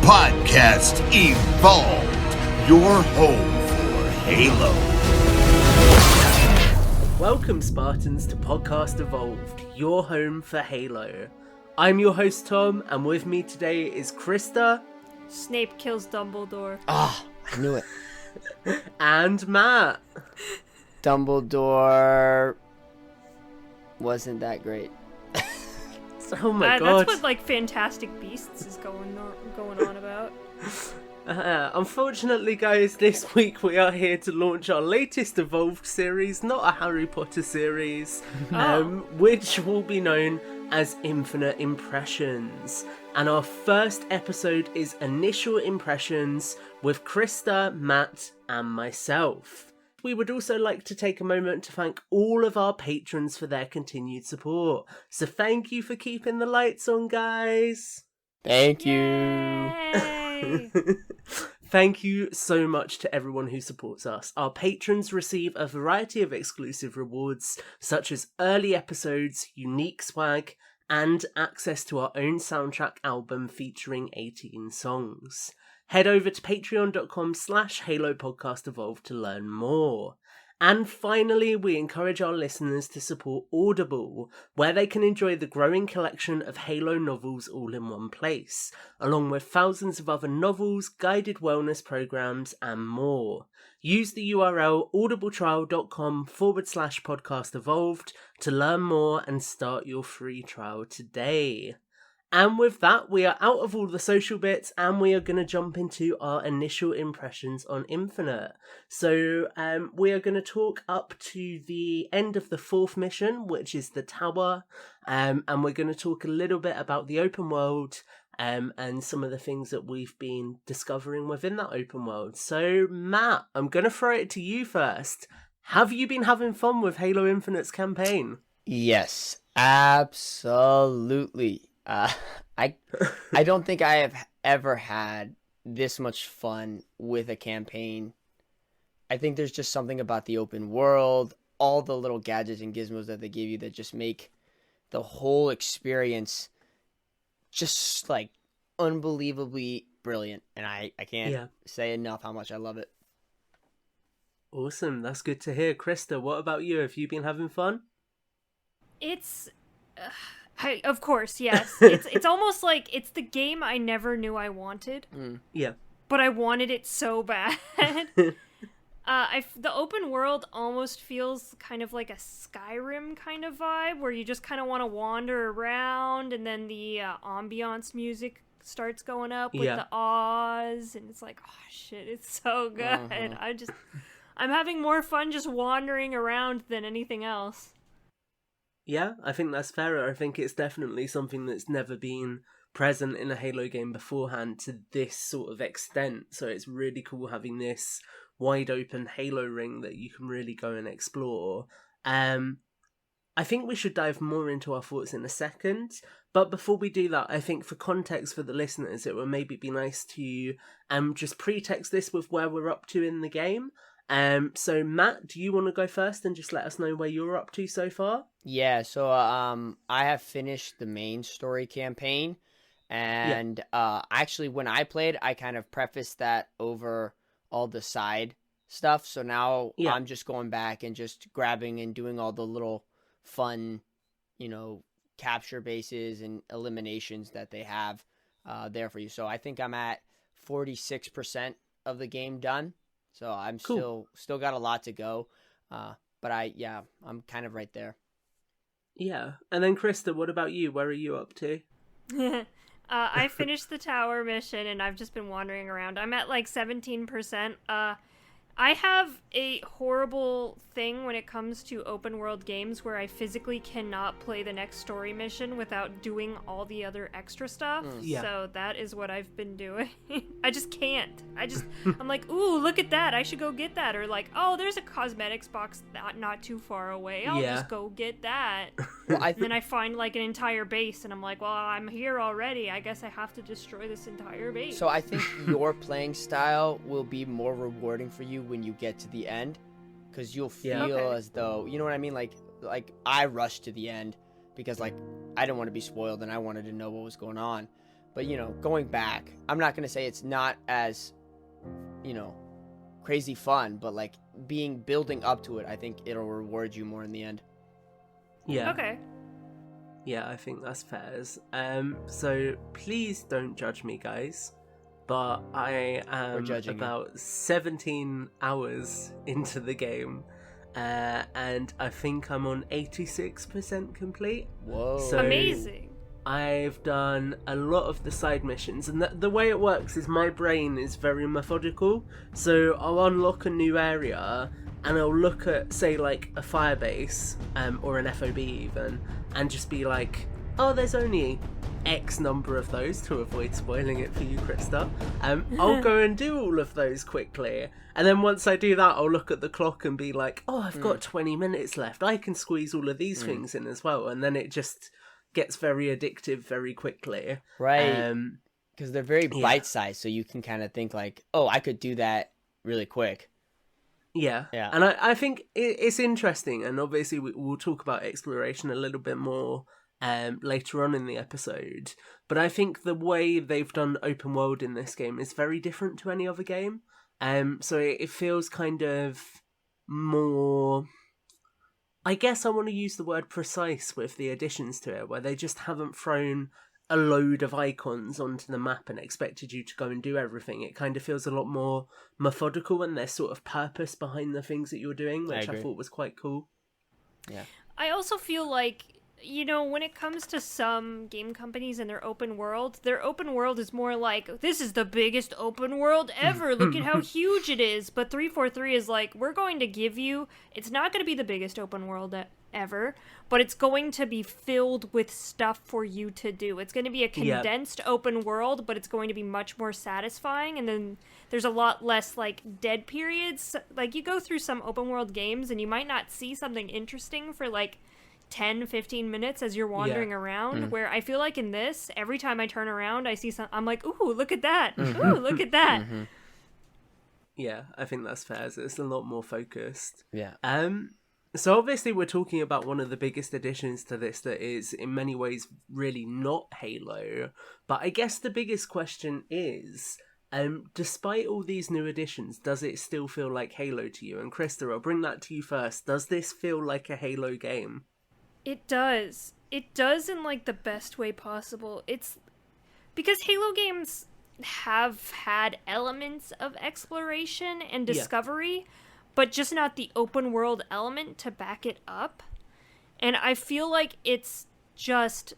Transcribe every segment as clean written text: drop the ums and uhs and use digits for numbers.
Podcast Evolved, your home for Halo. Welcome, Spartans, to Podcast Evolved, your home for Halo. I'm your host, Tom, and with me today is Krysta. Snape kills Dumbledore. Ah, I knew it. And Matt. Dumbledore wasn't that great. Oh my god. That's what, Fantastic Beasts is going on about. Unfortunately, guys, this week we are here to launch our latest Evolved series, not a Harry Potter series, which will be known as Infinite Impressions. And our first episode is Initial Impressions with Krysta, Matt, and myself. We would also like to take a moment to thank all of our patrons for their continued support. So thank you for keeping the lights on, guys. Thank you. Yay! Thank you so much to everyone who supports us. Our patrons receive a variety of exclusive rewards, such as early episodes, unique swag, and access to our own soundtrack album featuring 18 songs. Head over to patreon.com/Halo Podcast Evolved to learn more. And finally, we encourage our listeners to support Audible, where they can enjoy the growing collection of Halo novels all in one place, along with thousands of other novels, guided wellness programs, and more. Use the URL audibletrial.com/podcast evolved to learn more and start your free trial today. And with that, we are out of all the social bits and we are going to jump into our initial impressions on Infinite. So we are going to talk up to the end of the 4th mission, which is the tower. And we're going to talk a little bit about the open world and some of the things that we've been discovering within that open world. So Matt, I'm going to throw it to you first. Have you been having fun with Halo Infinite's campaign? Yes, absolutely. I don't think I have ever had this much fun with a campaign. I think there's just something about the open world, all the little gadgets and gizmos that they give you that just make the whole experience just unbelievably brilliant. And I can't say enough how much I love it. Awesome, that's good to hear. Krysta, what about you? Have you been having fun? It's... of course, yes. It's almost like it's the game I never knew I wanted. Yeah. But I wanted it so bad. The open world almost feels kind of like a Skyrim kind of vibe, where you just kind of want to wander around, and then the ambiance music starts going up with the Oz, and it's like, oh shit, it's so good. I'm having more fun just wandering around than anything else. Yeah, I think that's fair. I think it's definitely something that's never been present in a Halo game beforehand to this sort of extent. So it's really cool having this wide open Halo ring that you can really go and explore. I think we should dive more into our thoughts in a second. But before we do that, I think for context for the listeners, it would maybe be nice to just pretext this with where we're up to in the game. So Matt, do you want to go first and just let us know where you're up to so far? Yeah, so I have finished the main story campaign, and actually when I played, I kind of prefaced that over all the side stuff, so now I'm just going back and just grabbing and doing all the little fun, capture bases and eliminations that they have there for you. So I think I'm at 46% of the game done. So I'm still got a lot to go, but I'm kind of right there. Yeah, and then Krysta, what about you? Where are you up to? I finished the tower mission and I've just been wandering around. I'm at 17%. I have a horrible thing when it comes to open world games where I physically cannot play the next story mission without doing all the other extra stuff. So that is what I've been doing. I just can't. I'm like, ooh, look at that. I should go get that. Or oh, there's a cosmetics box not too far away. I'll just go get that. And then I find an entire base and I'm like, well, I'm here already. I guess I have to destroy this entire base. So I think your playing style will be more rewarding for you when you get to the end, because you'll feel as though, you know what I mean, like I rushed to the end because I didn't want to be spoiled and I wanted to know what was going on, But, going back, I'm not going to say it's not as, crazy fun, but like building up to it, I think it'll reward you more in the end. Yeah. Okay. Yeah, I think that's fair. So please don't judge me, guys. But I am about 17 hours into the game, and I think I'm on 86% complete. Whoa. So amazing. I've done a lot of the side missions, and the way it works is my brain is very methodical. So I'll unlock a new area, and I'll look at, say, like a fire base, or an FOB even, and just be like, oh, there's only X number of those, to avoid spoiling it for you, Krysta. I'll go and do all of those quickly. And then once I do that, I'll look at the clock and be like, oh, I've got 20 minutes left. I can squeeze all of these things in as well. And then it just gets very addictive very quickly. Right. Because they're very bite-sized, so you can kind of think like, oh, I could do that really quick. Yeah. And I think it's interesting, and obviously we'll talk about exploration a little bit more later on in the episode, but I think the way they've done open world in this game is very different to any other game. So it feels kind of more, I guess I want to use the word precise with the additions to it, where they just haven't thrown a load of icons onto the map and expected you to go and do everything. It kind of feels a lot more methodical, and there's sort of purpose behind the things that you're doing, which I thought was quite cool. Yeah. I also feel like, when it comes to some game companies and their open world is more like, this is the biggest open world ever. Look at how huge it is. But 343 is like, we're going to give you, it's not going to be the biggest open world ever, but it's going to be filled with stuff for you to do. It's going to be a condensed open world, but it's going to be much more satisfying. And then there's a lot less like dead periods. Like, you go through some open world games and you might not see something interesting for like 10-15 minutes as you're wandering around, where I feel like in this, every time I turn around I see I'm like, ooh, look at that. Ooh, look at that. Yeah, I think that's fair. It's a lot more focused. Yeah. So obviously we're talking about one of the biggest additions to this that is in many ways really not Halo, but I guess the biggest question is, despite all these new additions, does it still feel like Halo to you? And Krysta, I'll bring that to you first. Does this feel like a Halo game? It does. It does in like the best way possible. It's because Halo games have had elements of exploration and discovery, but just not the open world element to back it up. And I feel like it's just,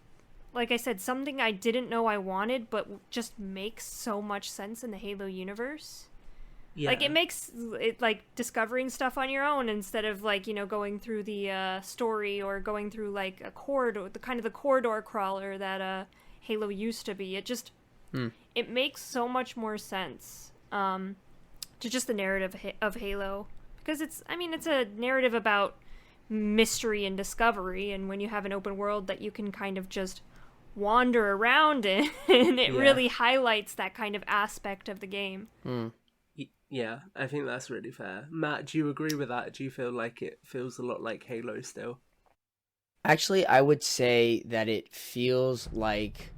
like I said, something I didn't know I wanted, but just makes so much sense in the Halo universe. Yeah. Like, it makes it like discovering stuff on your own instead of like, going through the story or going through like a corridor, the kind of the corridor crawler that Halo used to be. It just it makes so much more sense to just the narrative of Halo, because it's a narrative about mystery and discovery, and when you have an open world that you can kind of just wander around in, it really highlights that kind of aspect of the game. Yeah, I think that's really fair. Matt, do you agree with that? Do you feel like it feels a lot like Halo still? Actually, I would say that it feels like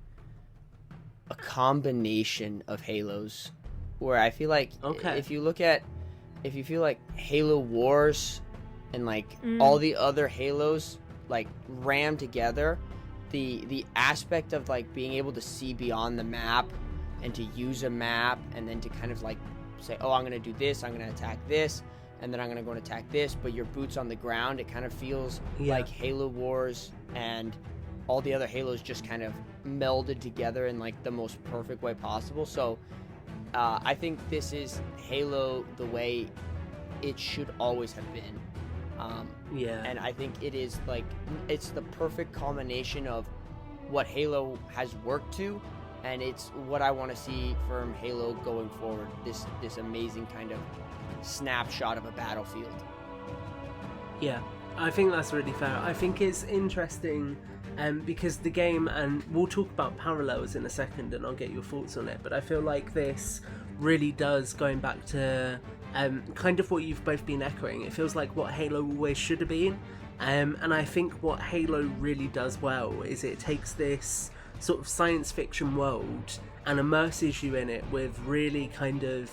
a combination of Halos, where I feel like if you feel like Halo Wars and like all the other Halos like rammed together, the aspect of like being able to see beyond the map and to use a map and then to kind of like say, oh, I'm going to do this, I'm going to attack this, and then I'm going to go and attack this, but your boots on the ground, it kind of feels like Halo Wars and all the other Halos just kind of melded together in like the most perfect way possible. So I think this is Halo the way it should always have been. And I think it is like, it's the perfect combination of what Halo has worked to, and it's what I want to see from Halo going forward, this amazing kind of snapshot of a battlefield. Yeah, I think that's really fair. I think it's interesting because the game, and we'll talk about parallels in a second and I'll get your thoughts on it, but I feel like this really does, going back to kind of what you've both been echoing, it feels like what Halo always should have been. And I think what Halo really does well is it takes this sort of science fiction world and immerses you in it with really kind of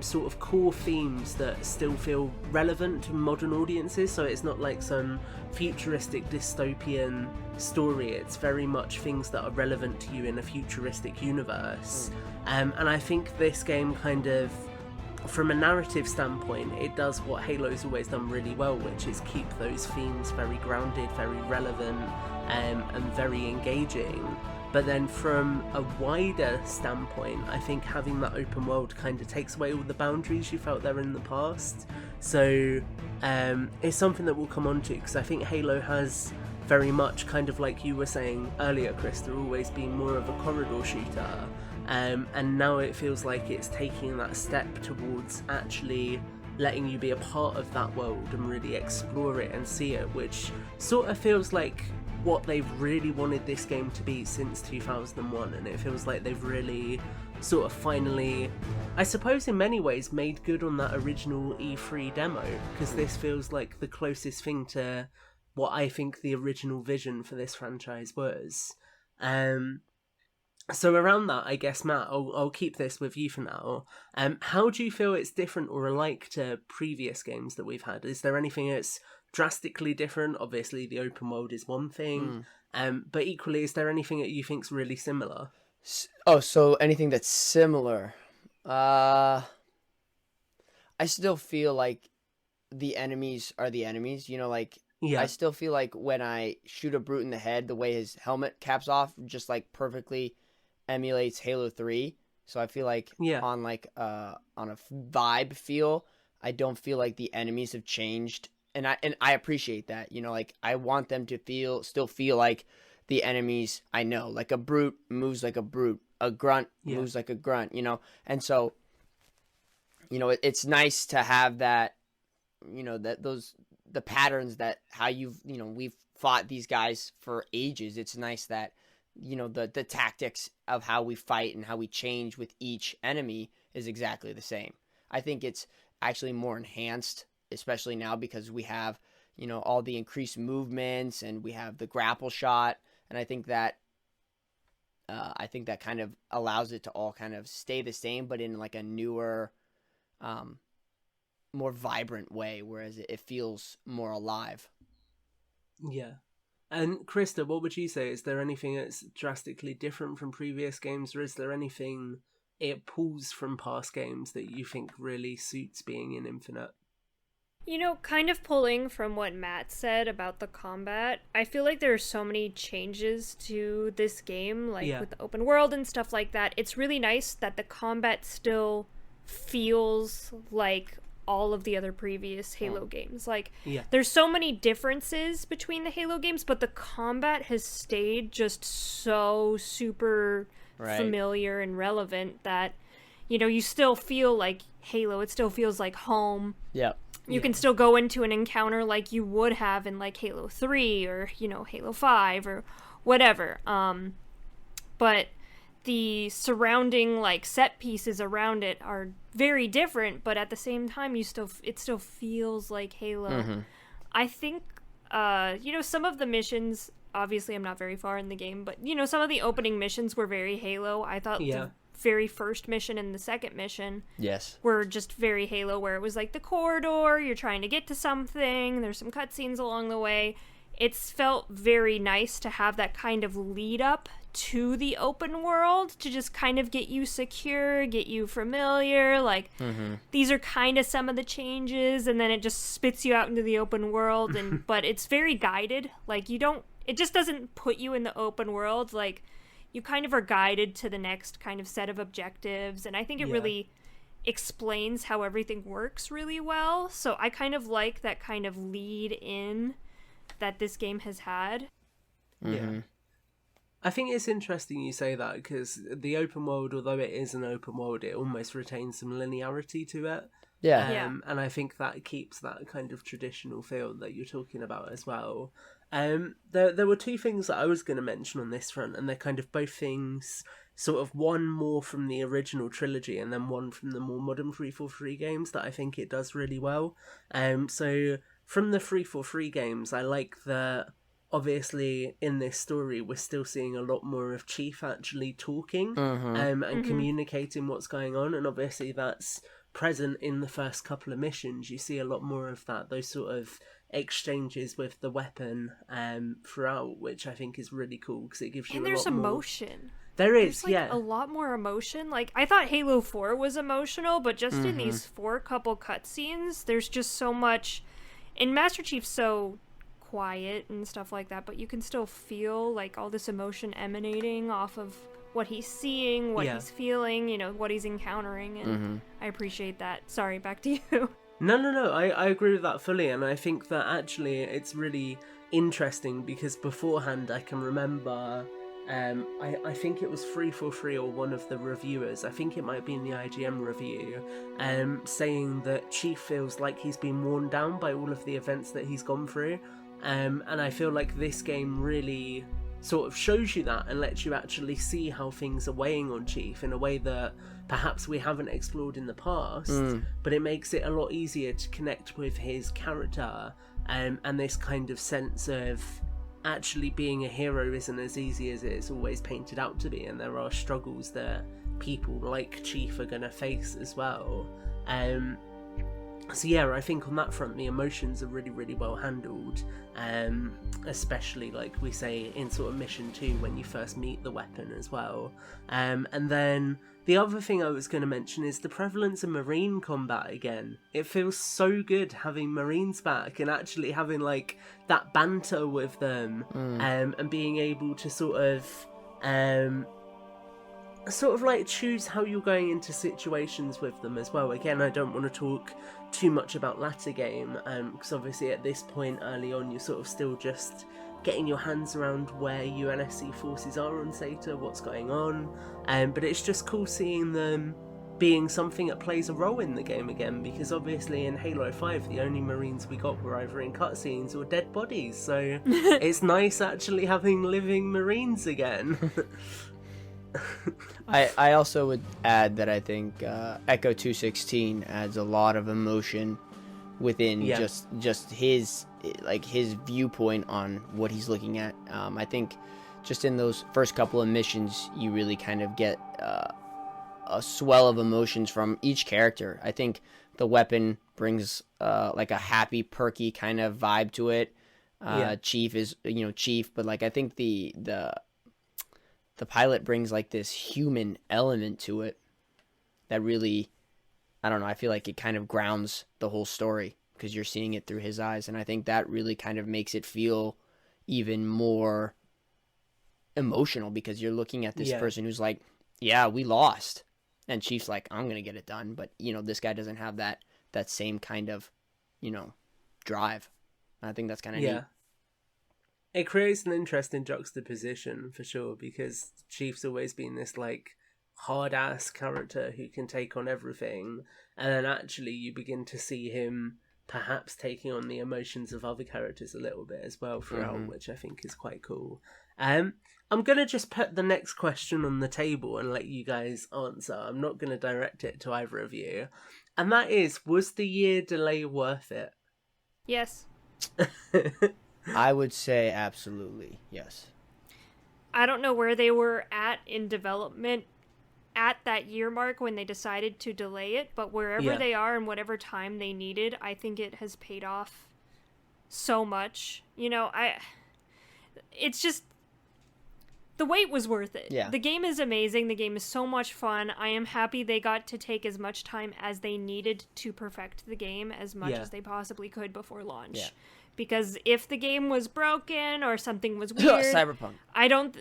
sort of core themes that still feel relevant to modern audiences. So it's not like some futuristic dystopian story, it's very much things that are relevant to you in a futuristic universe. And I think this game kind of, from a narrative standpoint, it does what Halo's always done really well, which is keep those themes very grounded, very relevant, and very engaging. But then from a wider standpoint, I think having that open world kind of takes away all the boundaries you felt there in the past. So it's something that we'll come on to, because I think Halo has very much, kind of like you were saying earlier, Krysta, always been more of a corridor shooter. And now it feels like it's taking that step towards actually letting you be a part of that world and really explore it and see it, which sort of feels like what they've really wanted this game to be since 2001. And it feels like they've really sort of finally, I suppose in many ways, made good on that original E3 demo, because this feels like the closest thing to what I think the original vision for this franchise was. So around that, I guess, Matt, I'll keep this with you for now. How do you feel it's different or alike to previous games that we've had? Is there anything that's drastically different? Obviously, the open world is one thing, but equally, is there anything that you think's really similar? So anything that's similar? I still feel like the enemies are the enemies. Yeah. I still feel like when I shoot a brute in the head, the way his helmet caps off just like perfectly emulates Halo 3. So I feel like on a vibe feel, I don't feel like the enemies have changed, and I appreciate that. I want them to still feel like the enemies I know. Like a brute moves like a brute, a grunt moves like a grunt. And so it's nice to have that. The patterns that how we've fought these guys for ages. It's nice that the tactics of how we fight and how we change with each enemy is exactly the same. I think it's actually more enhanced, especially now because we have all the increased movements and we have the grapple shot, and I think that kind of allows it to all kind of stay the same, but in like a newer, more vibrant way, whereas it feels more alive. Yeah. And Krysta, what would you say? Is there anything that's drastically different from previous games, or is there anything it pulls from past games that you think really suits being in Infinite? Kind of pulling from what Matt said about the combat, I feel like there are so many changes to this game, with the open world and stuff like that. It's really nice that the combat still feels like all of the other previous Halo games. There's so many differences between the Halo games, but the combat has stayed just so super familiar and relevant that, you still feel like Halo. It still feels like home. Yeah. You can still go into an encounter like you would have in like Halo 3 or, Halo 5 or whatever. But the surrounding set pieces around it are very different, but at the same time it still feels like Halo. Mm-hmm. I think some of the missions, obviously I'm not very far in the game, but some of the opening missions were very Halo. I thought the very first mission and the second mission were just very Halo, where it was like the corridor, you're trying to get to something, there's some cutscenes along the way. It's felt very nice to have that kind of lead up to the open world, to just kind of get you secure, get you familiar, these are kind of some of the changes, and then it just spits you out into the open world, and but it's very guided. It just doesn't put you in the open world, you kind of are guided to the next kind of set of objectives, and I think it really explains how everything works really well. So I kind of like that kind of lead in that this game has had. Yeah. I think it's interesting you say that, because the open world, although it is an open world, it almost retains some linearity to it. And I think that keeps that kind of traditional feel that you're talking about as well. There were two things that I was going to mention on this front, and they're kind of both things, sort of one more from the original trilogy and then one from the more modern 343 games that I think it does really well. So from the 343 games, I like that obviously in this story we're still seeing a lot more of Chief actually talking and communicating what's going on, and obviously that's present in the first couple of missions. You see a lot more of that, those sort of exchanges with the weapon throughout, which I think is really cool because it gives you And a there's lot more emotion. There's like a lot more emotion. Like, I thought Halo 4 was emotional, but just in these 4 couple cutscenes, there's just so much. And Master Chief's so quiet and stuff like that, but you can still feel like all this emotion emanating off of what he's seeing, what he's feeling, you know, what he's encountering, and I appreciate that. Sorry, back to you. No, I agree with that fully, and I think that actually it's really interesting because beforehand I can remember I think it was 343 or one of the reviewers, I think it might be in the IGM review, saying that Chief feels like he's been worn down by all of the events that he's gone through, and I feel like this game really sort of shows you that and lets you actually see how things are weighing on Chief in a way that perhaps we haven't explored in the past, but it makes it a lot easier to connect with his character, and this kind of sense of actually being a hero isn't as easy as it's always painted out to be, and there are struggles that people like Chief are going to face as well. So yeah, I think on that front the emotions are really, really well handled, especially like we say in sort of mission 2 when you first meet the weapon as well. And then the other thing I was going to mention is the prevalence of Marine combat again. It feels so good having Marines back and actually having like that banter with them, and being able to sort of like choose how you're going into situations with them as well. Again, I don't want to talk too much about latter game, because obviously at this point early on you're sort of still just getting your hands around where UNSC forces are on Zeta, what's going on, but it's just cool seeing them being something that plays a role in the game again, because obviously in Halo 5 the only Marines we got were either in cutscenes or dead bodies, so it's nice actually having living Marines again. I also would add that I think Echo 216 adds a lot of emotion within just his viewpoint on what he's looking at. I think just in those first couple of missions you really kind of get a swell of emotions from each character. I think the weapon brings like a happy, perky kind of vibe to it. Chief is Chief, but like I think the pilot brings like this human element to it that really, I don't know, I feel like it kind of grounds the whole story because you're seeing it through his eyes, and I think that really kind of makes it feel even more emotional because you're looking at this person who's like, yeah, we lost, and Chief's like, I'm gonna get it done, but this guy doesn't have that same kind of drive. I think that's kind of neat. It creates an interesting juxtaposition for sure, because Chief's always been this like hard ass character who can take on everything, and then actually you begin to see him perhaps taking on the emotions of other characters a little bit as well throughout, which I think is quite cool. I'm gonna just put the next question on the table and let you guys answer. I'm not gonna direct it to either of you, and that is, was the year delay worth it? Yes. I would say absolutely, yes. I don't know where they were at in development at that year mark when they decided to delay it, but wherever they are and whatever time they needed, I think it has paid off so much. It's just, the wait was worth it. Yeah. The game is amazing. The game is so much fun. I am happy they got to take as much time as they needed to perfect the game as much as they possibly could before launch. Yeah. Because if the game was broken or something was weird, Cyberpunk. I don't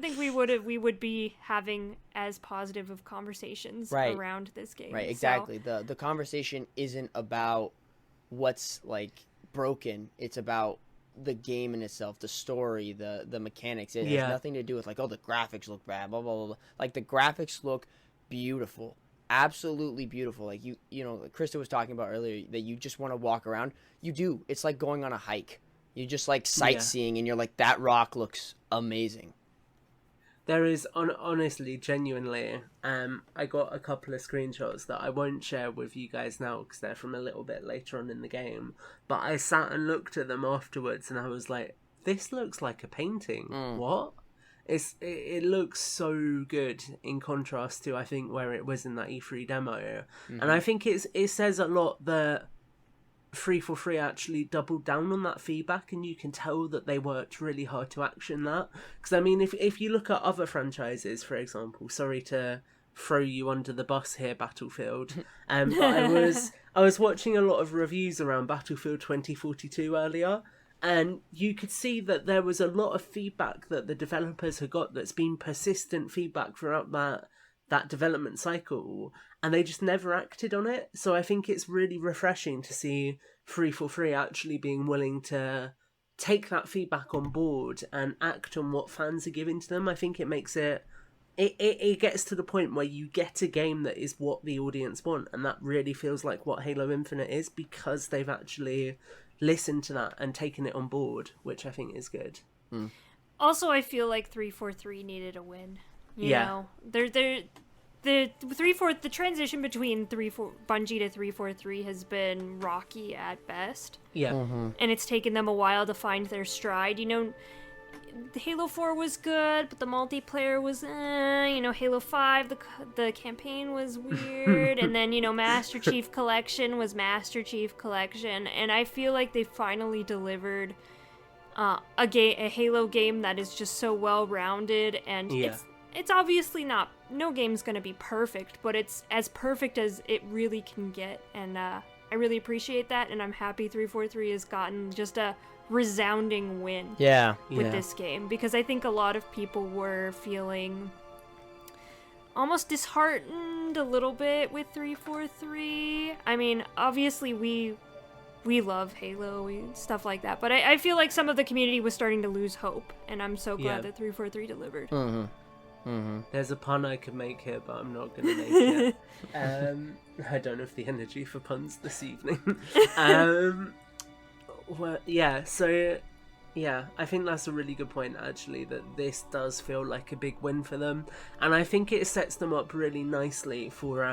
think we would be having as positive of conversations around this game. Right, exactly. So, the conversation isn't about what's like broken. It's about the game in itself, the story, the mechanics. It has nothing to do with like, oh, the graphics look bad, blah blah blah. Like the graphics look beautiful. Absolutely beautiful. Like Krysta was talking about earlier that you just want to walk around. You do. It's like going on a hike. You just like sightseeing and you're like, that rock looks amazing. There is, honestly, genuinely, I got a couple of screenshots that I won't share with you guys now because they're from a little bit later on in the game. But I sat and looked at them afterwards and I was like, this looks like a painting. What? It looks so good in contrast to, I think, where it was in that E3 demo. And I think it says a lot that 343 actually doubled down on that feedback, and you can tell that they worked really hard to action that. Because I mean, if you look at other franchises, for example, sorry to throw you under the bus here, Battlefield, but I was watching a lot of reviews around Battlefield 2042 earlier, and you could see that there was a lot of feedback that the developers had got that's been persistent feedback throughout that development cycle, and they just never acted on it. So I think it's really refreshing to see 343 actually being willing to take that feedback on board and act on what fans are giving to them. I think it makes it gets to the point where you get a game that is what the audience want, and that really feels like what Halo Infinite is, because they've actually listened to that and taken it on board, which I think is good. Also, I feel like 343 needed a win. You Yeah. know, the transition between Bungie to 343 has been rocky at best. Yeah. And it's taken them a while to find their stride. You know, Halo 4 was good, but the multiplayer was, you know, Halo 5, the campaign was weird, and then, you know, Master Chief Collection was Master Chief Collection, and I feel like they finally delivered a Halo game that is just so well-rounded, and it's obviously no game's gonna be perfect, but it's as perfect as it really can get, and I really appreciate that, and I'm happy 343 has gotten just a resounding win with this game, because I think a lot of people were feeling almost disheartened a little bit with 343. I mean, obviously we love Halo, stuff like that, but I feel like some of the community was starting to lose hope, and I'm so glad that 343 delivered. There's a pun I could make here, but I'm not going to make it. I don't have the energy for puns this evening. Well, I think that's a really good point, actually, that this does feel like a big win for them. And I think it sets them up really nicely for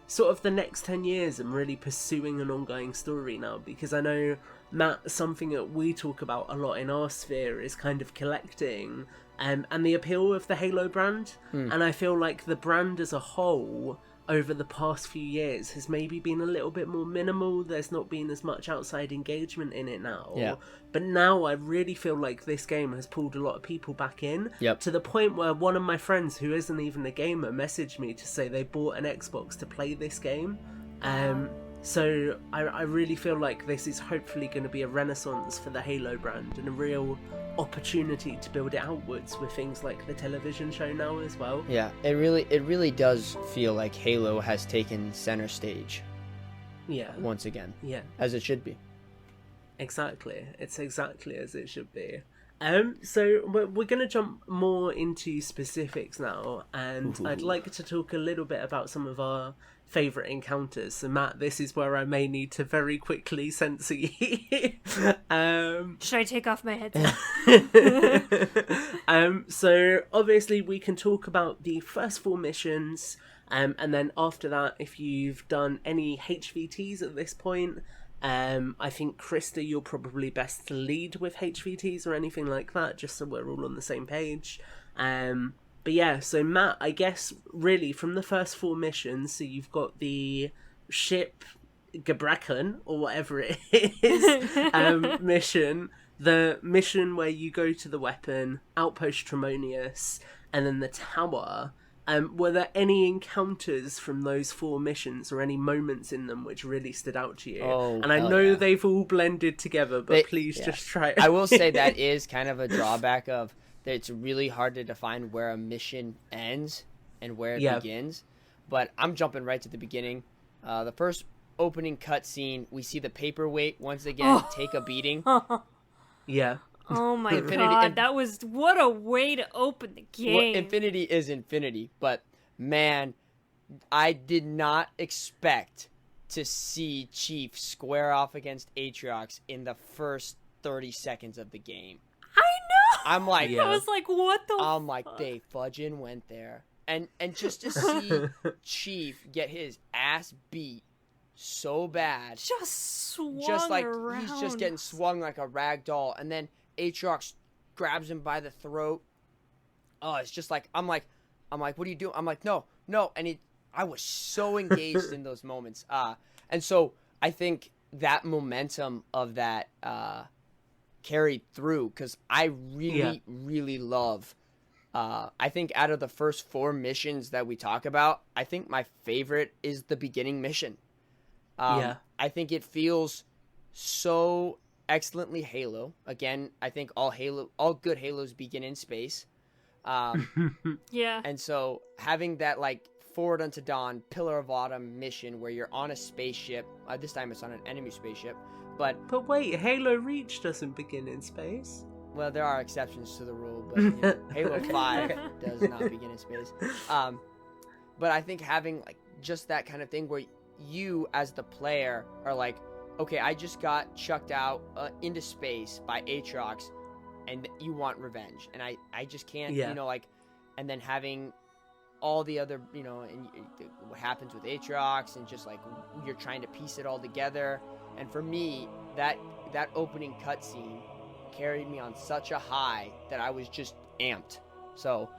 sort of the next 10 years and really pursuing an ongoing story now. Because I know, Matt, something that we talk about a lot in our sphere is kind of collecting and the appeal of the Halo brand. And I feel like the brand as a whole over the past few years has maybe been a little bit more minimal. There's not been as much outside engagement in it now. But now I really feel like this game has pulled a lot of people back in, to the point where one of my friends who isn't even a gamer messaged me to say they bought an Xbox to play this game. So I really feel like this is hopefully going to be a renaissance for the Halo brand and a real opportunity to build it outwards with things like the television show now as well. Yeah, it really does feel like Halo has taken center stage. Yeah. Once again. Yeah. As it should be. Exactly. It's exactly as it should be. So we're going to jump more into specifics now, and I'd like to talk a little bit about some of our favourite encounters. So Matt, this is where I may need to very quickly censor you. Should I take off my headset? So obviously we can talk about the first 4 missions, and then after that, if you've done any HVTs at this point, I think, Krysta, you're probably best to lead with HVTs or anything like that, just so we're all on the same page. But yeah, so Matt, I guess, really, from the first 4 missions, so you've got the ship Gebrechen, or whatever it is, mission, the mission where you go to the weapon, Outpost Tremonius, and then the tower. Were there any encounters from those 4 missions or any moments in them which really stood out to you? And I know they've all blended together, but please just try. I will say that is kind of a drawback of that it's really hard to define where a mission ends and where it begins. But I'm jumping right to the beginning. The first opening cutscene, we see the paperweight once again take a beating. Yeah. Oh my god, that was, what a way to open the game. Well, Infinity is Infinity, but man, I did not expect to see Chief square off against Atriox in the first 30 seconds of the game. I I'm like, Yeah. I was like, what the I'm like, fuck? they fudging went there. And just to see Chief get his ass beat so bad. Just swung Just like around. he's just getting swung like a rag doll, and then Aatrox grabs him by the throat. Oh, it's just like I'm like, what are you doing? I'm like, no, and I was so engaged in those moments. And so I think that momentum of that carried through, because I really love. I think out of the first 4 missions that we talk about, I think my favorite is the beginning mission. I think it feels so excellently Halo. Again, I think all good Halos begin in space. Yeah. And so having that like Forward Unto Dawn, Pillar of Autumn mission where you're on a spaceship, this time it's on an enemy spaceship, but wait, Halo Reach doesn't begin in space. well, there are exceptions to the rule, but you know, Halo 5 does not begin in space. But I think having like just that kind of thing where you as the player are like, okay, I just got chucked out into space by Aatrox, and you want revenge, and I just can't, you know, like, and then having all the other, you know, and what happens with Aatrox, and just like you're trying to piece it all together. And for me, that opening cutscene carried me on such a high that I was just amped. So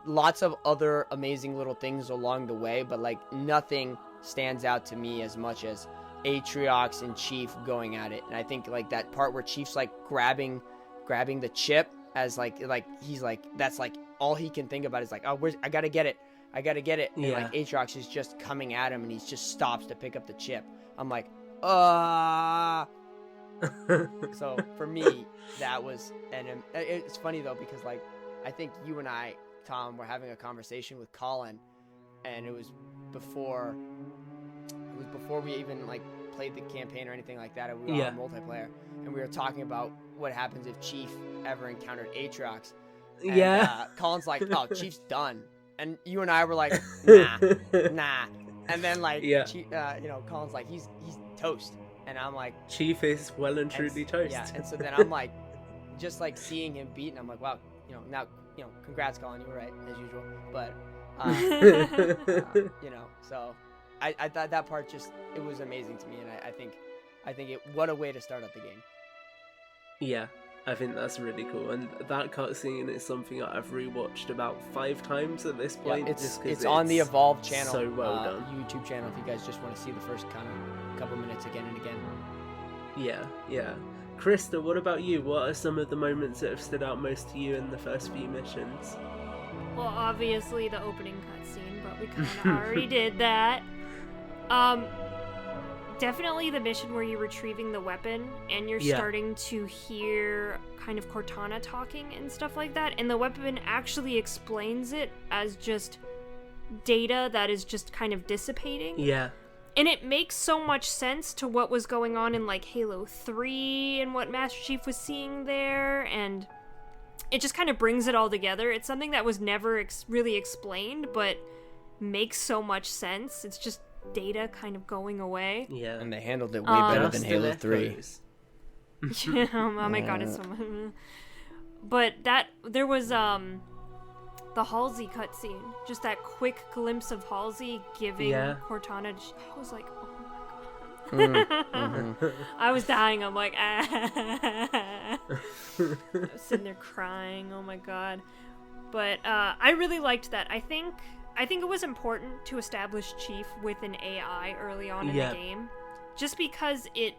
lots of other amazing little things along the way, but like nothing stands out to me as much as Aatrox and Chief going at it. And I think like that part where Chief's like grabbing the chip as like he's like, that's like all he can think about is like, oh, I gotta get it. And like Aatrox is just coming at him, and he just stops to pick up the chip. I'm like, So for me, that was, and it's funny though, because like I think you and I, Tom, were having a conversation with Colin, and it was before we even like played the campaign or anything like that, and we were on multiplayer, and we were talking about what happens if Chief ever encountered Aatrox. And, Colin's like, oh, Chief's done, and you and I were like, nah. And then like, Chief, you know, Colin's like, he's toast. And I'm like, Chief is well and truly toast. Yeah, and so then I'm like, just like seeing him beat, and I'm like, wow, you know, now, you know, congrats, Colin, you were right as usual. But, you know, so I thought that part just, it was amazing to me, and I think what a way to start out the game. Yeah, I think that's really cool, and that cutscene is something that I've rewatched about 5 times at this point. Yeah, it's on the Evolve channel, so well done. YouTube channel, if you guys just want to see the first kind of couple minutes again and again. Yeah. Krysta, what about you? What are some of the moments that have stood out most to you in the first few missions? Well, obviously the opening cutscene, but we kind of already did that. Definitely the mission where you're retrieving the weapon and you're starting to hear kind of Cortana talking and stuff like that, and the weapon actually explains it as just data that is just kind of dissipating. Yeah. And it makes so much sense to what was going on in like Halo 3 and what Master Chief was seeing there, and it just kind of brings it all together. It's something that was never really explained, but makes so much sense. It's just data kind of going away. Yeah. And they handled it way better than Halo 3. Yeah, oh my god, it's so much. But there was the Halsey cutscene, just that quick glimpse of Halsey giving Cortana. I was like, oh my god. I was dying. I'm like, I was sitting there crying. Oh my god. But I really liked that. I think it was important to establish Chief with an AI early on in the game, just because it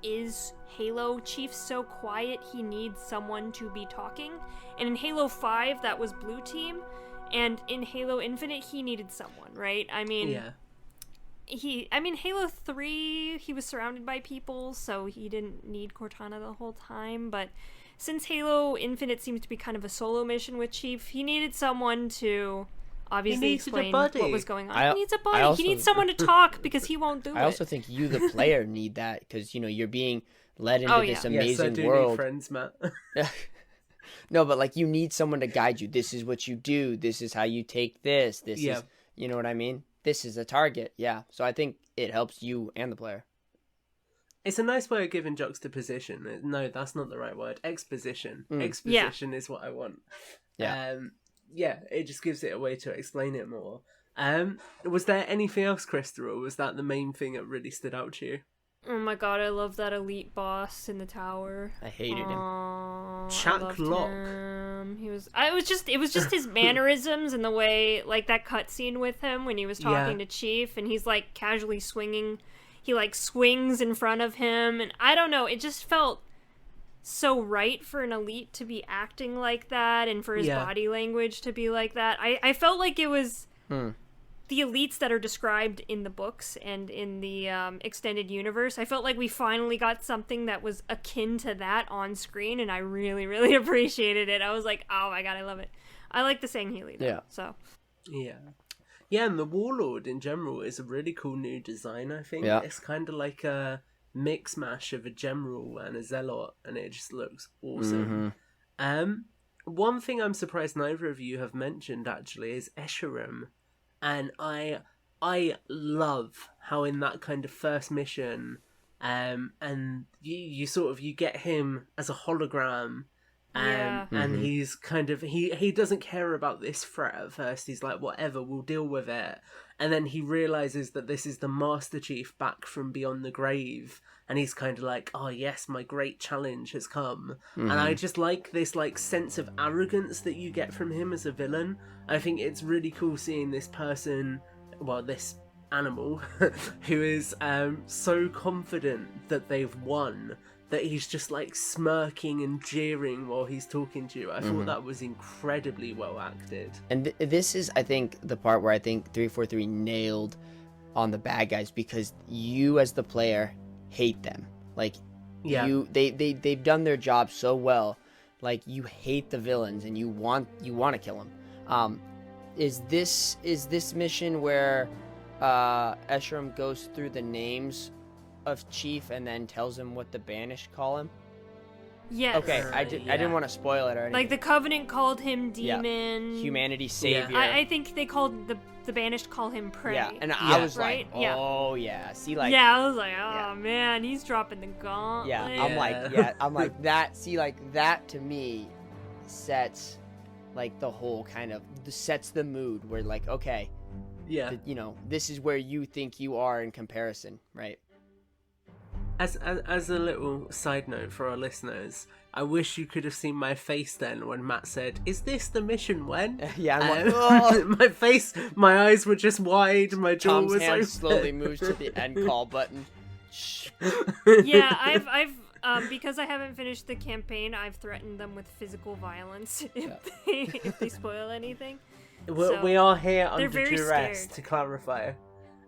is Halo. Chief's so quiet, he needs someone to be talking. And in Halo 5, that was Blue Team, and in Halo Infinite, he needed someone, right? I mean, Halo 3, he was surrounded by people, so he didn't need Cortana the whole time. But since Halo Infinite seems to be kind of a solo mission with Chief, he needed someone to obviously explain what was going on. He needs a buddy. He needs someone to talk, because he won't do it. I also think you, the player, need that, because, you know, you're being led into this amazing world. Need friends, Matt. No, but like, you need someone to guide you. This is what you do. This is how you take this. This is, you know what I mean? This is a target. Yeah. So I think it helps you and the player. It's a nice way of giving juxtaposition. No, that's not the right word. Exposition. Mm. Exposition is what I want. Yeah. Yeah, it just gives it a way to explain it more. Was there anything else, Krysta, or was that the main thing that really stood out to you? Oh my god, I love that elite boss in the tower. I hated him. Chuck Locke. It was just his mannerisms and the way, like, that cutscene with him when he was talking to Chief and he's like casually swinging. He like swings in front of him, and I don't know, it just felt so right for an elite to be acting like that and for his body language to be like that. I felt like it was the elites that are described in the books and in the extended universe. I felt like we finally got something that was akin to that on screen, and I really, really appreciated it. I was like, oh my god, I love it. I like the Sangheili, though, so. Yeah, and the Warlord in general is a really cool new design, I think. Yeah. It's kind of like a mix mash of a general and a zealot, and it just looks awesome. One thing I'm surprised neither of you have mentioned, actually, is Escharum. And I love how in that kind of first mission, and you get him as a hologram, and he's kind of he doesn't care about this threat at first. He's like, whatever, we'll deal with it. And then he realizes that this is the Master Chief back from beyond the grave, and he's kind of like, oh yes, my great challenge has come. And I just like this like sense of arrogance that you get from him as a villain. I think it's really cool seeing this person, well, this animal, who is so confident that they've won, that he's just like smirking and jeering while he's talking to you. I thought that was incredibly well acted. And this is, I think, the part where I think 343 nailed on the bad guys, because you as the player hate them. Like, they've done their job so well. Like, you hate the villains and you want to kill them. Is this mission where Escharum goes through the names of Chief and then tells him what the Banished call him? Yes. Okay, I didn't want to spoil it or anything. Like, the Covenant called him Demon. Humanity's savior. I think they called the Banished call him Prey. Yeah, and I was right? like, oh yeah. See, like, yeah, I was like, oh man, he's dropping the gauntlet. Yeah, I'm like that. See, like, that to me sets like the whole kind of sets the mood where, like, okay, this is where you think you are in comparison, right? As a little side note for our listeners, I wish you could have seen my face then when Matt said, "Is this the mission when?" Yeah, I'm like, oh. my eyes were just wide, my jaw Tom's was hand open. slowly moves to the end call button. Yeah, I've because I haven't finished the campaign, I've threatened them with physical violence if they spoil anything. We are here under very duress, scared. to clarify.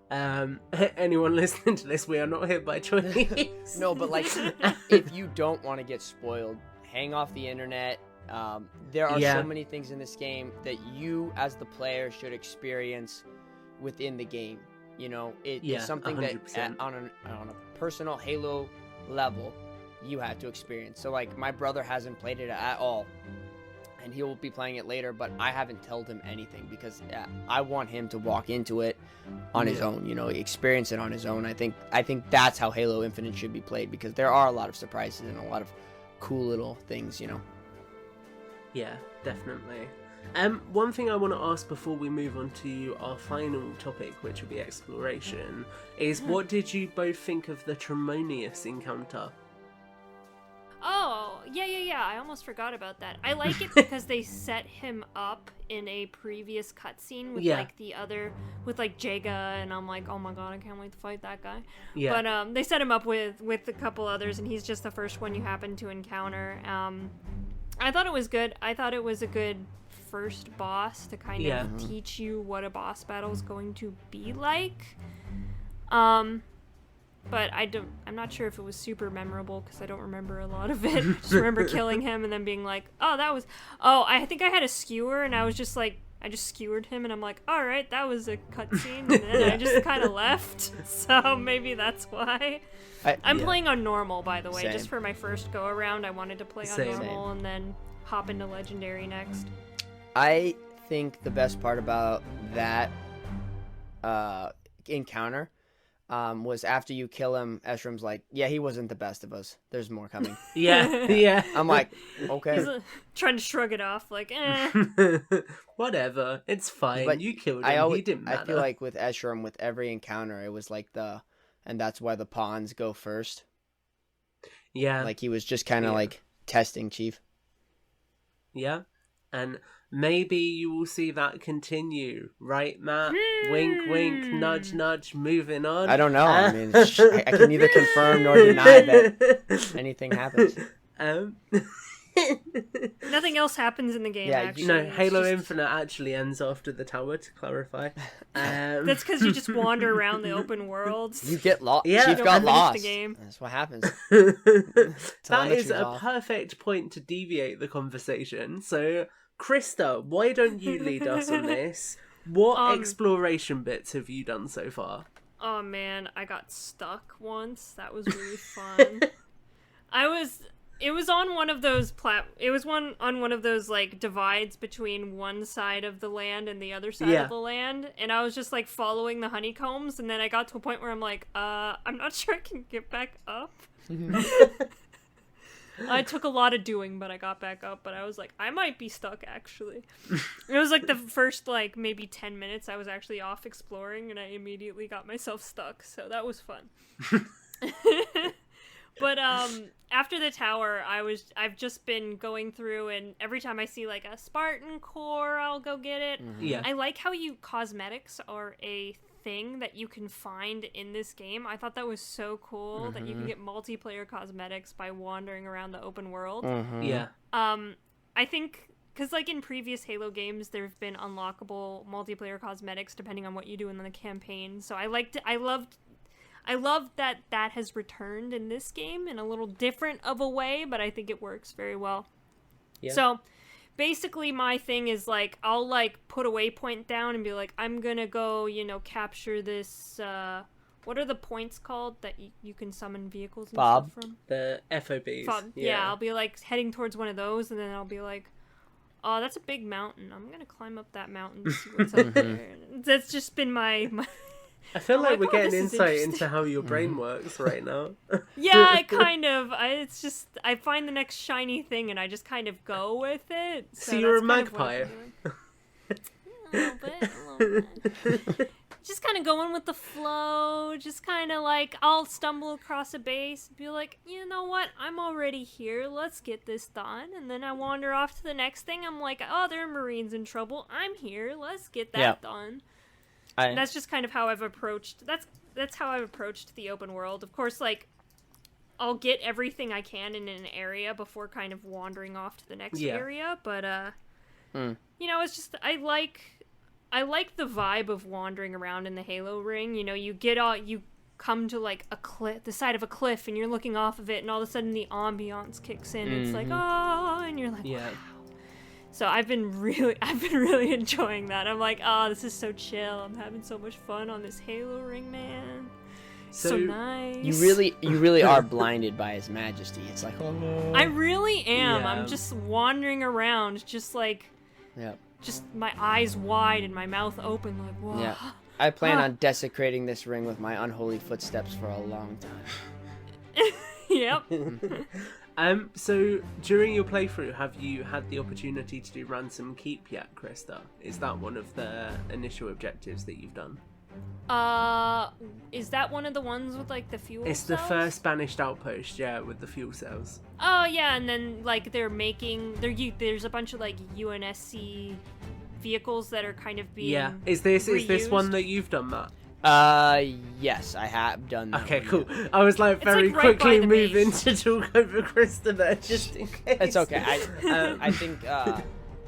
Anyone listening to this, we are not here by choice. No, but like, if you don't want to get spoiled, hang off the internet. There are so many things in this game that you, as the player, should experience within the game. You know, it's something 100%. That on a personal Halo level, you have to experience. So, like, my brother hasn't played it at all, and he will be playing it later, but I haven't told him anything because I want him to walk into it on his own, experience it on his own. I think that's how Halo Infinite should be played, because there are a lot of surprises and a lot of cool little things, Yeah, definitely. One thing I want to ask before we move on to our final topic, which will be exploration, is what did you both think of the Tremonius encounter? Oh, yeah, I almost forgot about that. I like it because they set him up in a previous cutscene with with Jaga, and I'm like, oh my god, I can't wait to fight that guy. Yeah. But they set him up with a couple others, and he's just the first one you happen to encounter. I thought it was good. I thought it was a good first boss to kind of teach you what a boss battle is going to be like. But I'm not sure if it was super memorable because I don't remember a lot of it. I just remember killing him and then being like, I think I had a skewer, and I was just like, I just skewered him, and I'm like, all right, that was a cutscene, and then I just kind of left. So maybe that's why. I'm playing on normal, by the way. Same. Just for my first go around, I wanted to play on normal and then hop into legendary next. I think the best part about that encounter was after you kill him, Eshrum's like, yeah, he wasn't the best of us. There's more coming. Yeah. I'm like, okay. He's trying to shrug it off, like, Whatever, it's fine. But you killed him. He didn't matter. I feel like with Eshram, with every encounter, it was like and that's why the pawns go first. Yeah. Like he was just kind of like testing Chief. Yeah. And maybe you will see that continue, right, Matt? Wink, wink, nudge, nudge, moving on. I don't know. I mean, I can neither confirm nor deny that anything happens. nothing else happens in the game, Yeah, actually. No, It's Halo just- Infinite actually ends after the tower, to clarify. That's because you just wander around the open worlds. You get lost. Yeah. Chief You got don't finish the lost. game. That's what happens. That Telemetry's is a off. perfect point to deviate the conversation. So, Krysta, why don't you lead us on this? What exploration bits have you done so far? Oh man, I got stuck once. That was really fun. It was on one of those on one of those like divides between one side of the land and the other side of the land, and I was just like following the honeycombs, and then I got to a point where I'm like, I'm not sure I can get back up. I took a lot of doing, but I got back up, but I was like, I might be stuck, actually. It was like the first, like, maybe 10 minutes I was actually off exploring, and I immediately got myself stuck, so that was fun. But, after the tower, I've just been going through, and every time I see, like, a Spartan core, I'll go get it. Yeah. I like how cosmetics are a thing that you can find in this game. I thought that was so cool that you can get multiplayer cosmetics by wandering around the open world. Yeah. I think because like in previous Halo games, there have been unlockable multiplayer cosmetics depending on what you do in the campaign. So I love that has returned in this game in a little different of a way, but I think it works very well. Yeah. So basically my thing is like I'll like put a waypoint down and be like, I'm gonna go, capture this what are the points called that you can summon vehicles and stuff from? The FOBs. Fob. Yeah, I'll be like heading towards one of those, and then I'll be like, oh, that's a big mountain. I'm gonna climb up that mountain to see what's up there. That's just been my I feel like we're getting this is insight interesting. into how your brain works right now. Yeah, I kind of. It's just I find the next shiny thing and I just kind of go with it. So you're a that's kind of what magpie. I'm doing. A little bit. Just kind of going with the flow. Just kind of like I'll stumble across a base, be like, you know what? I'm already here. Let's get this done. And then I wander off to the next thing. I'm like, oh, there are Marines in trouble. I'm here. Let's get that done. That's just kind of how I've approached. That's how I've approached the open world. Of course, like I'll get everything I can in an area before kind of wandering off to the next area. But it's just I like the vibe of wandering around in the Halo ring. You come to like a cliff, the side of a cliff, and you're looking off of it, and all of a sudden the ambiance kicks in. It's like and you're like wow. So I've been really enjoying that. I'm like, oh, this is so chill. I'm having so much fun on this Halo ring, man. So nice. You really are blinded by His Majesty. It's like, oh. I really am. Yeah. I'm just wandering around, just like, just my eyes wide and my mouth open, like, whoa. Yeah. I plan on desecrating this ring with my unholy footsteps for a long time. Yep. So during your playthrough, have you had the opportunity to do Ransom Keep yet, Krysta? Is that one of the initial objectives that you've done? Is that one of the ones with like the fuel It's cells? the first banished outpost, with the fuel cells. Oh yeah, and then like there's a bunch of like UNSC vehicles that are kind of being Is this reused. one that you've done, Matt? Yes, I have done that. Okay, one, cool. yeah. I was like It's, very like, right by quickly the moving base. to talk over Krysta there, just in case. It's okay. I think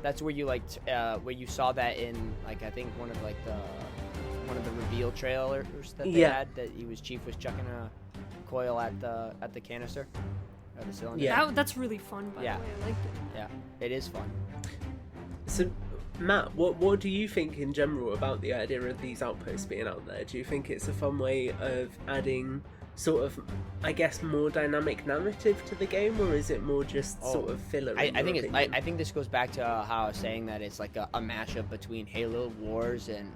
that's where you where you saw that in like I think one of the reveal trailers that they had that Chief was chucking a coil at the canister or the cylinder. Yeah. That's really fun, by the way. I liked it. Yeah, it is fun. So, Matt, what do you think in general about the idea of these outposts being out there? Do you think it's a fun way of adding sort of, I guess, more dynamic narrative to the game, or is it more just sort of filler? I think this goes back to how I was saying that it's like a mashup between Halo Wars and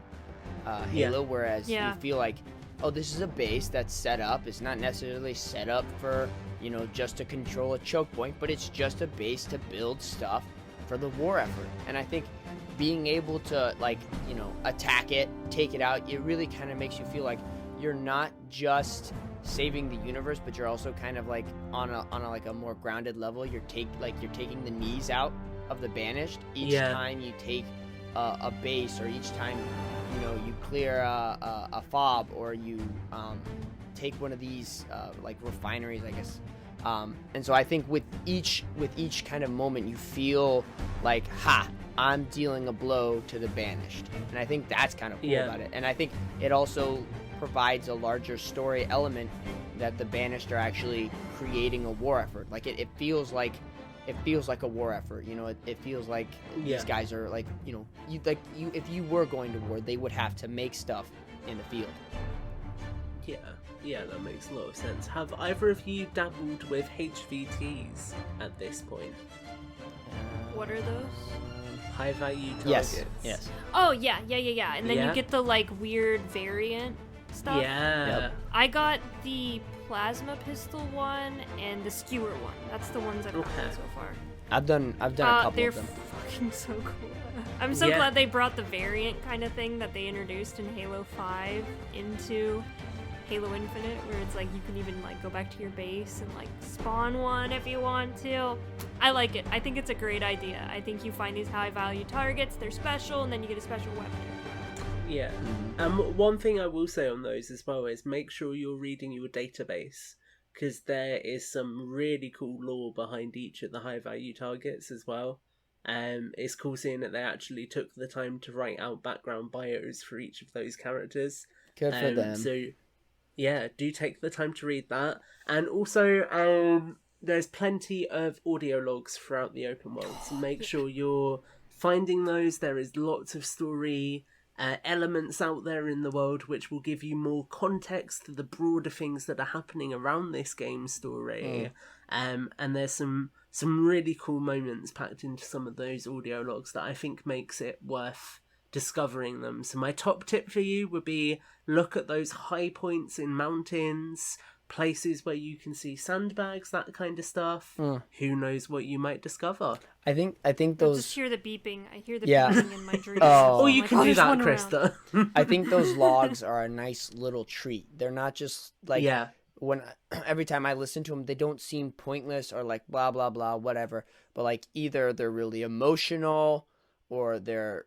Halo, whereas you feel like oh, this is a base that's set up. It's not necessarily set up for, just to control a choke point, but it's just a base to build stuff for the war effort. And I think being able to, attack it, take it out, it really kind of makes you feel like you're not just saving the universe, but you're also kind of like on a more grounded level. You're taking the knees out of the banished each time you take a base, or each time you clear a fob, or you take one of these refineries, I guess. And so I think with each kind of moment, you feel like, I'm dealing a blow to the banished. And I think that's kind of cool about it. And I think it also provides a larger story element that the banished are actually creating a war effort. Like it feels like a war effort. It feels like these guys are like, if you were going to war, they would have to make stuff in the field. Yeah, that makes a lot of sense. Have either of you dabbled with HVTs at this point? What are those? High value targets. Yes. Oh, yeah. And then you get the, weird variant stuff. Yeah. Yep. I got the plasma pistol one and the skewer one. That's the ones I've gotten so far. I've done a couple they're of them. Fucking so cool. I'm so glad they brought the variant kind of thing that they introduced in Halo 5 into Halo Infinite, where it's like you can even go back to your base and spawn one if you want to. I like it. I think it's a great idea. I think you find these high value targets, they're special, and then you get a special weapon. Yeah. One thing I will say on those as well is make sure you're reading your database, because there is some really cool lore behind each of the high value targets as well. It's cool seeing that they actually took the time to write out background bios for each of those characters. Good for them. So yeah, do take the time to read that. And also, there's plenty of audio logs throughout the open world, so make sure you're finding those. There is lots of story elements out there in the world which will give you more context to the broader things that are happening around this game's story. And there's some really cool moments packed into some of those audio logs that I think makes it worth discovering them. So my top tip for you would be look at those high points in mountains, places where you can see sandbags, that kind of stuff. Who knows what you might discover? I think I those just hear the beeping. I hear the beeping in my dreams. Oh, you can do that, Krysta. I think those logs are a nice little treat. They're not just every time I listen to them, they don't seem pointless or blah blah blah whatever, but either they're really emotional, or they're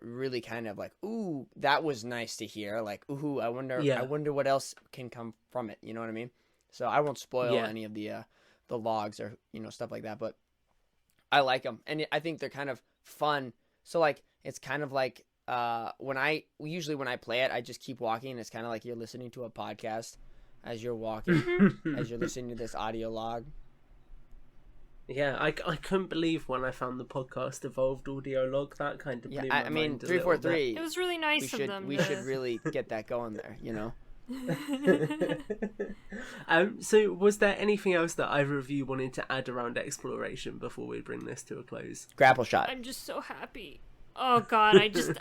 really kind of ooh, that was nice to hear. Ooh, I wonder what else can come from it. You know what I mean? So I won't spoil any of the logs or stuff like that, but I like them, and I think they're kind of fun. So it's kind of when I play it, I just keep walking, and it's kind of like you're listening to a podcast as you're walking, as you're listening to this audio log. Yeah, I couldn't believe when I found the podcast evolved audio log. That kind of blew my mind 343. It was really nice of them. We should really get that going there, So was there anything else that either of you wanted to add around exploration before we bring this to a close? Grapple shot. I'm just so happy. Oh god,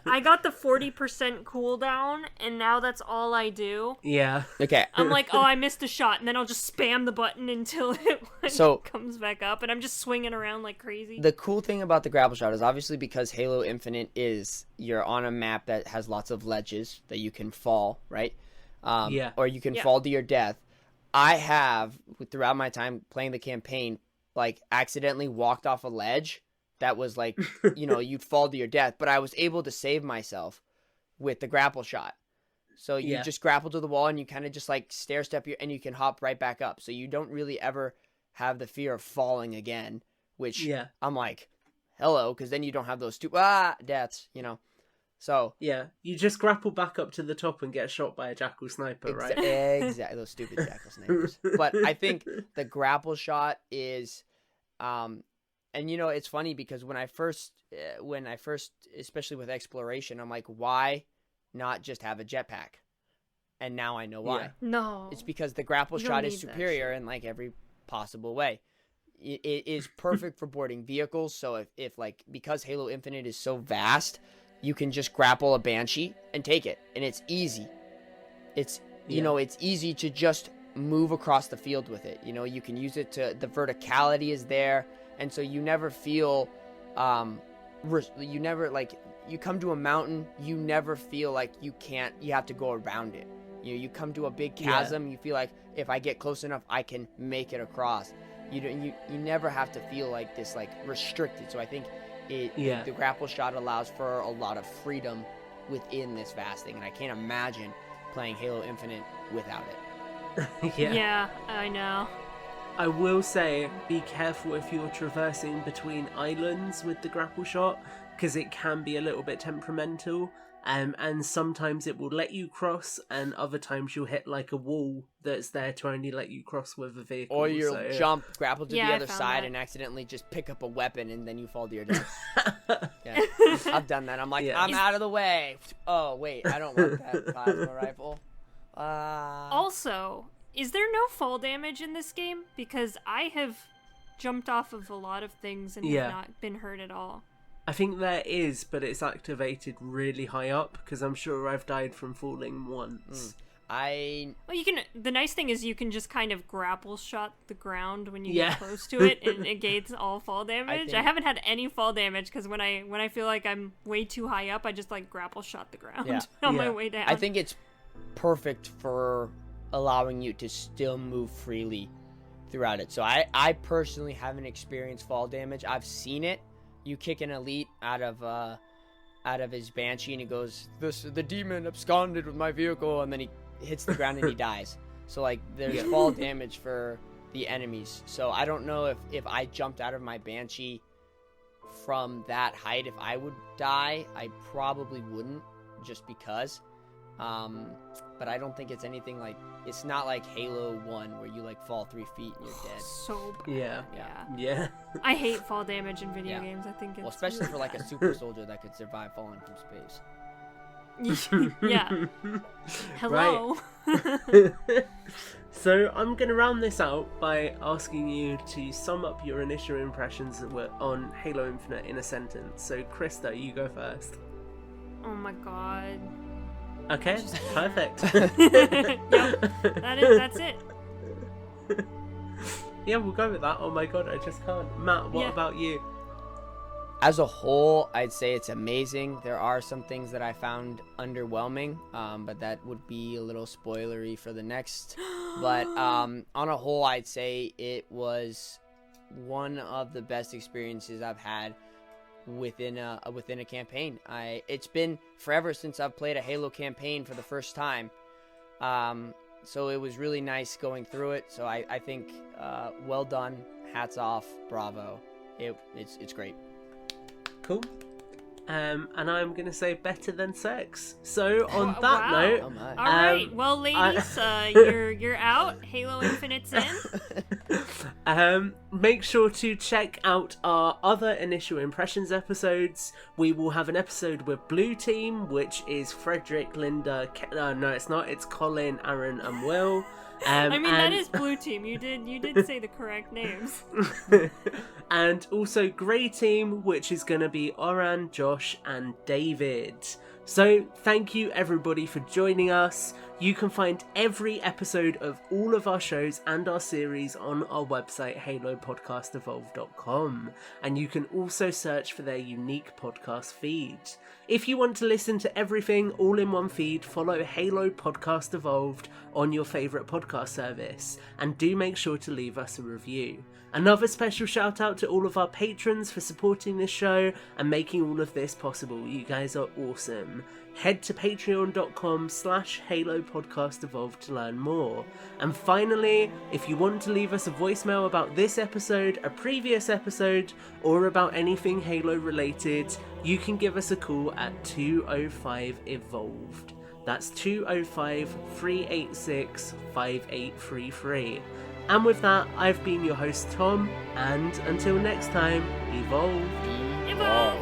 I got the 40% cooldown, and now that's all I do. Yeah. Okay. I'm like, I missed a shot, and then I'll just spam the button until it comes back up, and I'm just swinging around like crazy. The cool thing about the grapple shot is obviously because Halo Infinite you're on a map that has lots of ledges that you can fall, right? Or you can fall to your death. I have, throughout my time playing the campaign, accidentally walked off a ledge that was you'd fall to your death, but I was able to save myself with the grapple shot. So you just grapple to the wall, and you kind of just stair step and you can hop right back up. So you don't really ever have the fear of falling again, which I'm like, hello, because then you don't have those deaths, So yeah, you just grapple back up to the top and get shot by a jackal sniper, right? Exactly, those stupid jackal snipers. But I think the grapple shot is, and it's funny because when I first, especially with exploration, I'm like, why not just have a jetpack? And now I know why. Yeah. No, it's because the grapple shot is superior in every possible way. It is perfect for boarding vehicles. So if because Halo Infinite is so vast, you can just grapple a Banshee and take it, and it's easy. it's it's easy to just move across the field with it. You can use it the verticality is there, and so you never feel you come to a mountain, you never feel like you have to go around it. You come to a big chasm, you feel like if I get close enough, I can make it across. You never have to feel like this, like restricted. So I think the grapple shot allows for a lot of freedom within this vast thing, and I can't imagine playing Halo Infinite without it. Yeah, I know. I will say, be careful if you're traversing between islands with the grapple shot, because it can be a little bit temperamental. And sometimes it will let you cross, and other times you'll hit like a wall that's there to only let you cross with a vehicle. Or you'll jump, grapple to the other side, and accidentally just pick up a weapon, and then you fall to your death. Yeah, I've done that. I'm like, I'm out of the way. Oh, wait, I don't want that plasma rifle. Also, is there no fall damage in this game? Because I have jumped off of a lot of things and have not been hurt at all. I think there is, but it's activated really high up, because I'm sure I've died from falling once. Well, you can. The nice thing is you can just kind of grapple shot the ground when you get close to it, and it negates all fall damage. I haven't had any fall damage because when I feel like I'm way too high up, I just like grapple shot the ground on my way down. I think it's perfect for allowing you to still move freely throughout it. So I personally haven't experienced fall damage. I've seen it. You kick an elite out of his Banshee, and he goes, the demon absconded with my vehicle, and then he hits the ground and he dies. So like there's fall damage for the enemies. So I don't know if I jumped out of my Banshee from that height, if I would die. I probably wouldn't, just because. But I don't think it's anything like, it's not like Halo 1 where you like fall 3 feet and you're dead. So bad. Yeah. I hate fall damage in video games. I think it's especially for like a super soldier that could survive falling from space. Yeah. Hello. So I'm going to round this out by asking you to sum up your initial impressions that were on Halo Infinite in a sentence. So Krysta, you go first. Oh my god. Okay, perfect. That's it. Yeah, we'll go with that. Oh my god, I just can't. Matt, what about you? As a whole, I'd say it's amazing. There are some things that I found underwhelming, but that would be a little spoilery for the next. But on a whole, I'd say it was one of the best experiences I've had within a campaign. It's been forever since I've played a Halo campaign for the first time, so it was really nice going through it. So I think well done, hats off, bravo. It's great. Cool. And I'm gonna say better than sex. So on that note, all right. Well, ladies, you're out. Halo Infinite's in. Make sure to check out our other initial impressions episodes. We will have an episode with Blue Team, which is Frederick, Linda. No, it's not. It's Colin, Aaron, and Will. That is Blue Team. You did say the correct names. And also Grey Team, which is going to be Oran, Josh, and David. So thank you everybody for joining us. You can find every episode of all of our shows and our series on our website, halopodcastevolved.com. And you can also search for their unique podcast feed. If you want to listen to everything all in one feed, follow Halo Podcast Evolved on your favourite podcast service. And do make sure to leave us a review. Another special shout out to all of our patrons for supporting this show and making all of this possible. You guys are awesome. Head to patreon.com/HaloPodcastEvolved to learn more. And finally, if you want to leave us a voicemail about this episode, a previous episode, or about anything Halo related, you can give us a call at 205-EVOLVED. That's 205-386-5833. And with that, I've been your host Tom, and until next time, evolve. Evolve!